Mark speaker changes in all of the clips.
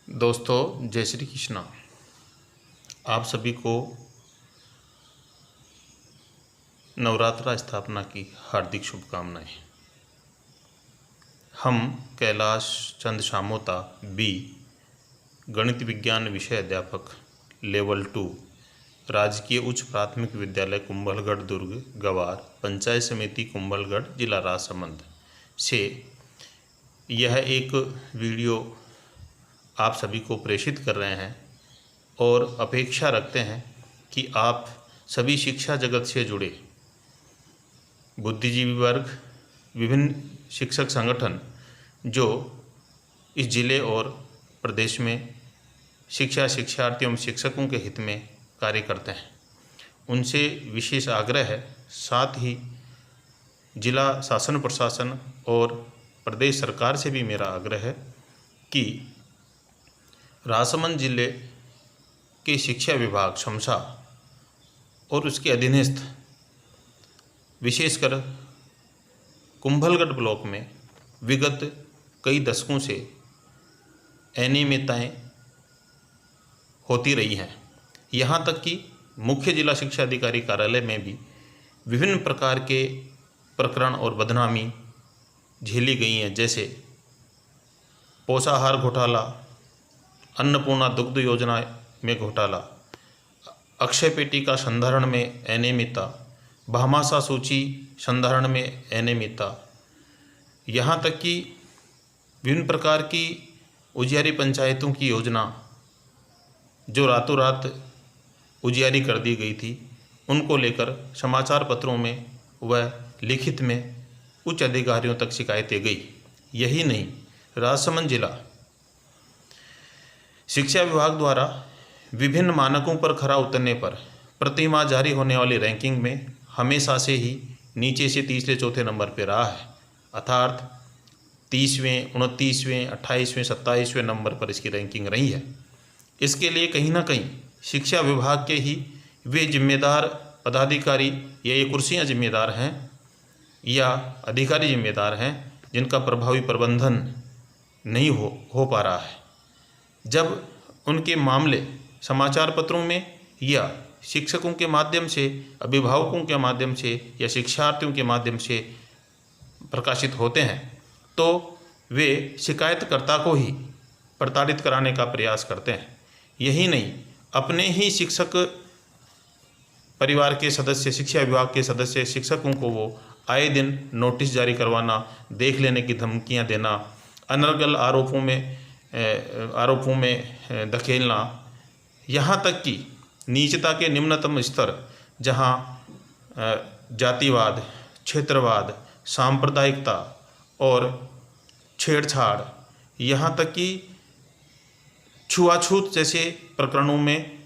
Speaker 1: दोस्तों, जय श्री कृष्णा। आप सभी को नवरात्रा स्थापना की हार्दिक शुभकामनाएं। हम कैलाश चंद शामोता बी, गणित विज्ञान विषय अध्यापक, लेवल 2, राजकीय उच्च प्राथमिक विद्यालय कुंभलगढ़ दुर्ग गवार, पंचायत समिति कुंभलगढ़, जिला राजसमंद से यह एक वीडियो आप सभी को प्रेषित कर रहे हैं और अपेक्षा रखते हैं कि आप सभी शिक्षा जगत से जुड़े बुद्धिजीवी वर्ग, विभिन्न शिक्षक संगठन जो इस जिले और प्रदेश में शिक्षार्थियों एवं शिक्षकों के हित में कार्य करते हैं, उनसे विशेष आग्रह है। साथ ही जिला शासन प्रशासन और प्रदेश सरकार से भी मेरा आग्रह है कि राजसमंद जिले के शिक्षा विभाग शमशा और उसके अधीनस्थ विशेषकर कुंभलगढ़ ब्लॉक में विगत कई दशकों से अनियमितताएं होती रही हैं। यहाँ तक कि मुख्य जिला शिक्षा अधिकारी कार्यालय में भी विभिन्न प्रकार के प्रकरण और बदनामी झेली गई हैं, जैसे पोषाहार घोटाला, अन्नपूर्णा दुग्ध योजना में घोटाला, अक्षय पेटी का संधारण में अनियमितता, भामाशाह सूची संधारण में अनियमितता, यहाँ तक कि विभिन्न प्रकार की उजियारी पंचायतों की योजना जो रातों रात उजियारी कर दी गई थी, उनको लेकर समाचार पत्रों में व लिखित में उच्च अधिकारियों तक शिकायतें गई। यही नहीं, राजसमंद जिला शिक्षा विभाग द्वारा विभिन्न मानकों पर खरा उतरने पर प्रति माह जारी होने वाली रैंकिंग में हमेशा से ही नीचे से तीसरे चौथे नंबर पर रहा है, अर्थात 30वें, 29वें, 28वें, 27वें नंबर पर इसकी रैंकिंग रही है। इसके लिए कहीं ना कहीं शिक्षा विभाग के ही वे जिम्मेदार पदाधिकारी या ये कुर्सियाँ जिम्मेदार हैं या अधिकारी जिम्मेदार हैं जिनका प्रभावी प्रबंधन नहीं हो पा रहा है। जब उनके मामले समाचार पत्रों में या शिक्षकों के माध्यम से, अभिभावकों के माध्यम से या शिक्षार्थियों के माध्यम से प्रकाशित होते हैं तो वे शिकायतकर्ता को ही प्रताड़ित कराने का प्रयास करते हैं। यही नहीं, अपने ही शिक्षक परिवार के सदस्य, शिक्षा विभाग के सदस्य शिक्षकों को वो आए दिन नोटिस जारी करवाना, देख लेने की धमकियां देना, अनर्गल आरोपों में धकेलना, यहाँ तक कि नीचता के निम्नतम स्तर जहाँ जातिवाद, क्षेत्रवाद, सांप्रदायिकता और छेड़छाड़, यहाँ तक कि छुआछूत जैसे प्रकरणों में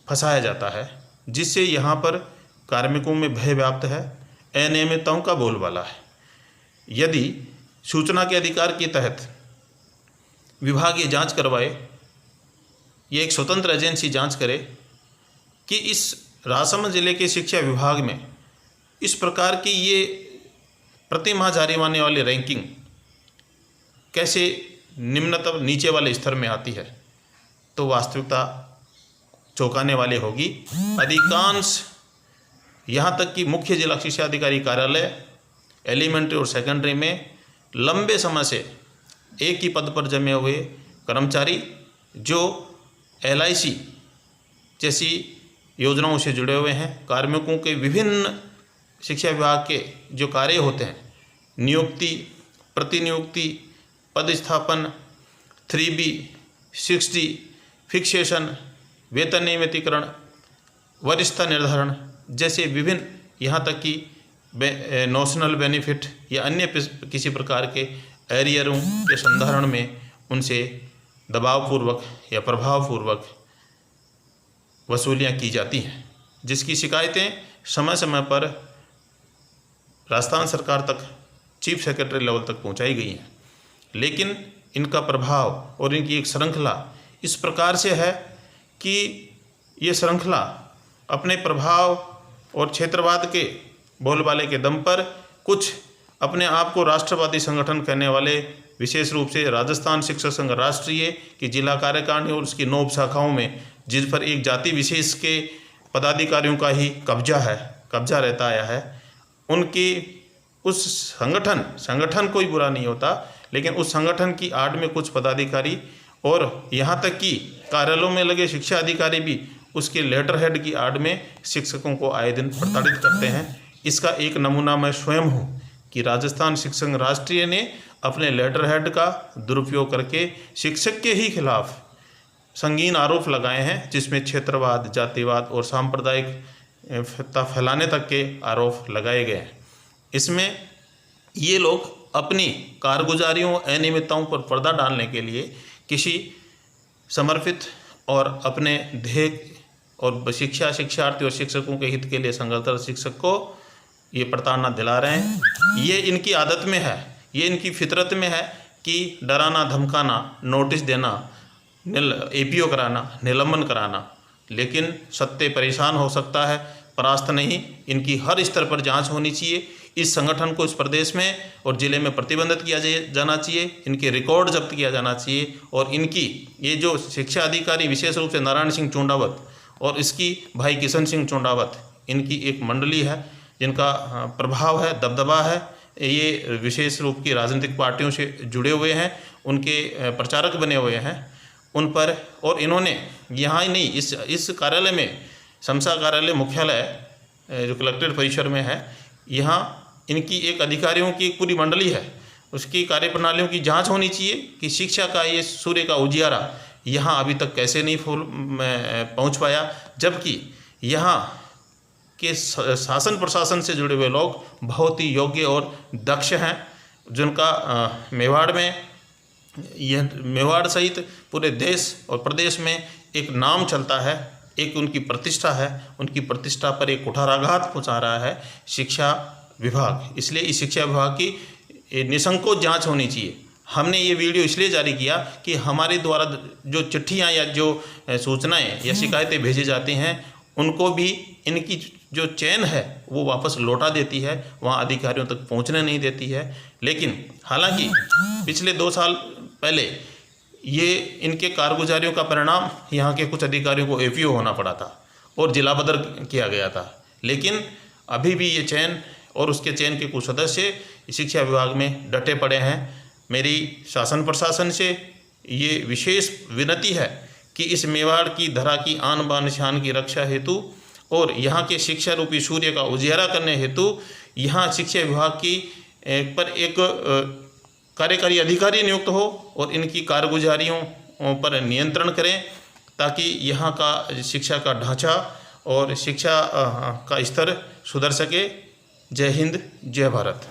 Speaker 1: फंसाया जाता है, जिससे यहाँ पर कार्मिकों में भय व्याप्त है, अनियमितताओं का बोलबाला है। यदि सूचना के अधिकार के तहत विभाग ये जांच करवाए, ये एक स्वतंत्र एजेंसी जांच करे कि इस राजसमंद जिले के शिक्षा विभाग में इस प्रकार की ये प्रति माह जारी होने वाली रैंकिंग कैसे निम्नतम नीचे वाले स्तर में आती है, तो वास्तविकता चौंकाने वाली होगी। अधिकांश यहाँ तक कि मुख्य जिला शिक्षा अधिकारी कार्यालय, एलिमेंट्री और सेकेंडरी में लंबे समय से एक ही पद पर जमे हुए कर्मचारी जो LIC जैसी योजनाओं से जुड़े हुए हैं, कार्मिकों के विभिन्न शिक्षा विभाग के जो कार्य होते हैं, नियुक्ति, प्रतिनियुक्ति, पदस्थापन, 3B, 6D, फिक्सेशन, वेतन नियमितीकरण, वरिष्ठता निर्धारण जैसे विभिन्न, यहाँ तक कि नोशनल बेनिफिट या अन्य किसी प्रकार के एरियरों के संधारण में उनसे दबावपूर्वक या प्रभावपूर्वक वसूलियाँ की जाती हैं, जिसकी शिकायतें समय समय पर राजस्थान सरकार तक, चीफ सेक्रेटरी लेवल तक पहुंचाई गई हैं। लेकिन इनका प्रभाव और इनकी एक श्रृंखला इस प्रकार से है कि ये श्रृंखला अपने प्रभाव और क्षेत्रवाद के बोलबाले के दम पर कुछ अपने आप को राष्ट्रवादी संगठन कहने वाले विशेष रूप से राजस्थान शिक्षक संघ राष्ट्रीय की जिला कार्यकारिणी और उसकी 9 शाखाओं में, जिस पर एक जाति विशेष के पदाधिकारियों का ही कब्जा रहता आया है, उनकी उस संगठन कोई बुरा नहीं होता, लेकिन उस संगठन की आड़ में कुछ पदाधिकारी और यहाँ तक कि कार्यालयों में लगे शिक्षा अधिकारी भी उसके लेटर हेड की आड़ में शिक्षकों को आए दिन प्रताड़ित करते हैं। इसका एक नमूना मैं स्वयं हूँ कि राजस्थान शिक्षक संघ राष्ट्रीय ने अपने लेटर हेड का दुरुपयोग करके शिक्षक के ही खिलाफ संगीन आरोप लगाए हैं, जिसमें क्षेत्रवाद, जातिवाद और सांप्रदायिकता फैलाने तक के आरोप लगाए गए हैं। इसमें ये लोग अपनी कारगुजारियों, अनियमितताओं पर पर्दा डालने के लिए किसी समर्पित और अपने ध्येय और शिक्षार्थी और शिक्षकों के हित के लिए संघर्षरत शिक्षक को ये प्रताड़ना दिला रहे हैं। ये इनकी आदत में है, ये इनकी फितरत में है कि डराना, धमकाना, नोटिस देना, APO कराना, निलंबन कराना। लेकिन सत्य परेशान हो सकता है, परास्त नहीं। इनकी हर स्तर पर जांच होनी चाहिए। इस संगठन को इस प्रदेश में और ज़िले में प्रतिबंधित किया जाना चाहिए, इनके रिकॉर्ड जब्त किया जाना चाहिए। और इनकी ये जो शिक्षा अधिकारी, विशेष रूप से नारायण सिंह चूंडावत और इसकी भाई किशन सिंह चूंडावत, इनकी एक मंडली है जिनका प्रभाव है, दबदबा है। ये विशेष रूप की राजनीतिक पार्टियों से जुड़े हुए हैं, उनके प्रचारक बने हुए हैं उन पर। और इन्होंने यहाँ ही नहीं, इस कार्यालय में, शमसा कार्यालय मुख्यालय जो कलेक्ट्रेट परिसर में है, यहाँ इनकी एक अधिकारियों की एक पूरी मंडली है, उसकी कार्यप्रणालियों की जांच होनी चाहिए कि शिक्षा का ये सूर्य का उजियारा यहाँ अभी तक कैसे नहीं पहुँच पाया, जबकि यहाँ के शासन प्रशासन से जुड़े हुए लोग बहुत ही योग्य और दक्ष हैं, जिनका मेवाड़ सहित पूरे देश और प्रदेश में एक नाम चलता है, एक उनकी प्रतिष्ठा है। उनकी प्रतिष्ठा पर एक कुठाराघात पहुंचा रहा है शिक्षा विभाग। इसलिए इस शिक्षा विभाग की निसंकोच जांच होनी चाहिए। हमने ये वीडियो इसलिए जारी किया कि हमारे द्वारा जो चिट्ठियां या जो सूचनाएं या शिकायतें भेजी जाती हैं, उनको भी इनकी जो चैन है वो वापस लौटा देती है, वहाँ अधिकारियों तक पहुँचने नहीं देती है। लेकिन हालांकि पिछले 2 साल पहले ये इनके कारगुजारियों का परिणाम यहाँ के कुछ अधिकारियों को APO होना पड़ा था और जिला बदर किया गया था। लेकिन अभी भी ये चैन और उसके चैन के कुछ सदस्य शिक्षा विभाग में डटे पड़े हैं। मेरी शासन प्रशासन से ये विशेष विनती है कि इस मेवाड़ की धरा की आन बान शान की रक्षा हेतु और यहाँ के शिक्षा रूपी सूर्य का उजियारा करने हेतु यहाँ शिक्षा विभाग की पर एक कार्यकारी अधिकारी नियुक्त हो और इनकी कारगुजारियों पर नियंत्रण करें, ताकि यहाँ का शिक्षा का ढांचा और शिक्षा का स्तर सुधर सके। जय हिंद, जय भारत।